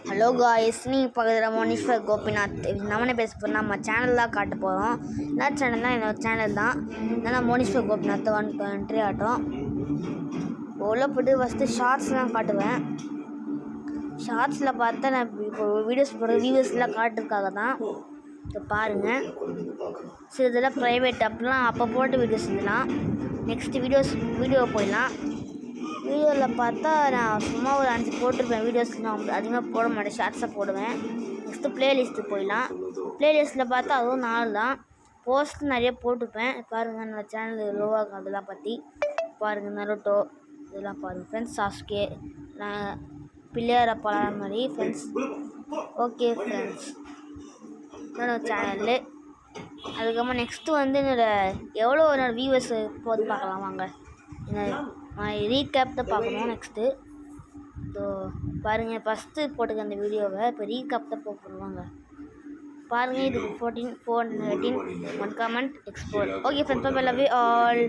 Hello guys, நீங்கள் பார்க்குற மோனீஸ்வர் கோபிநாத். நம்மனே பேச போகிறோம். நம்ம சேனல் தான் காட்ட போகிறோம். என்ன சேனல்னா என்னோடய சேனல் தான். ஏன்னா மோனீஸ்வர் கோபிநாத் என்ட்ரி ஆட்டம் உள்ள போய்ட்டு ஃபஸ்ட்டு ஷார்ட்ஸ்லாம் காட்டுவேன். ஷார்ட்ஸில் பார்த்தா நான் இப்போ வீடியோஸ் போடுற வியூவர்ஸ்லாம் காட்டுறதுக்காக தான். இப்போ பாருங்கள், சரி இதெல்லாம் ப்ரைவேட் அப்படிலாம் அப்போ போட்ட வீடியோஸ் இதெல்லாம். நெக்ஸ்ட்டு வீடியோ போயிடலாம். வீடியோவில் பார்த்தா நான் சும்மா ஒரு 5 போட்டிருப்பேன். வீடியோஸ் நான் அதிகமாக போட மாட்டேன், ஷார்ட்ஸாக போடுவேன். நெக்ஸ்ட்டு ப்ளேலிஸ்ட்டு போயிடலாம். ப்ளேலிஸ்ட்டில் பார்த்தா அதுவும் 4 தான். போஸ்ட் நிறைய போட்டிருப்பேன். பாருங்கள், என்னோடய சேனல் லோவாக அதெல்லாம் பற்றி பாருங்கள். நருட்டோ இதெல்லாம் பாருங்கள் ஃப்ரெண்ட்ஸ். சாஸ்கே பிள்ளையாரப்பா மாதிரி ஃப்ரெண்ட்ஸ். ஓகே ஃப்ரெண்ட்ஸ், என்னோடய சேனலு. அதுக்கப்புறமா நெக்ஸ்ட்டு வந்து என்னோடய வியூவர்ஸ் போது பார்க்கலாம் வாங்க. ரீகேப் தான் பார்க்கணும் நெக்ஸ்ட்டு. ஸோ பாருங்கள், ஃபஸ்ட்டு போட்டுக்க அந்த வீடியோவை இப்போ ரீகேப் தான் போடுவாங்க. பாருங்கள், இது 418 1 comment export. Okay friends, bye love you all.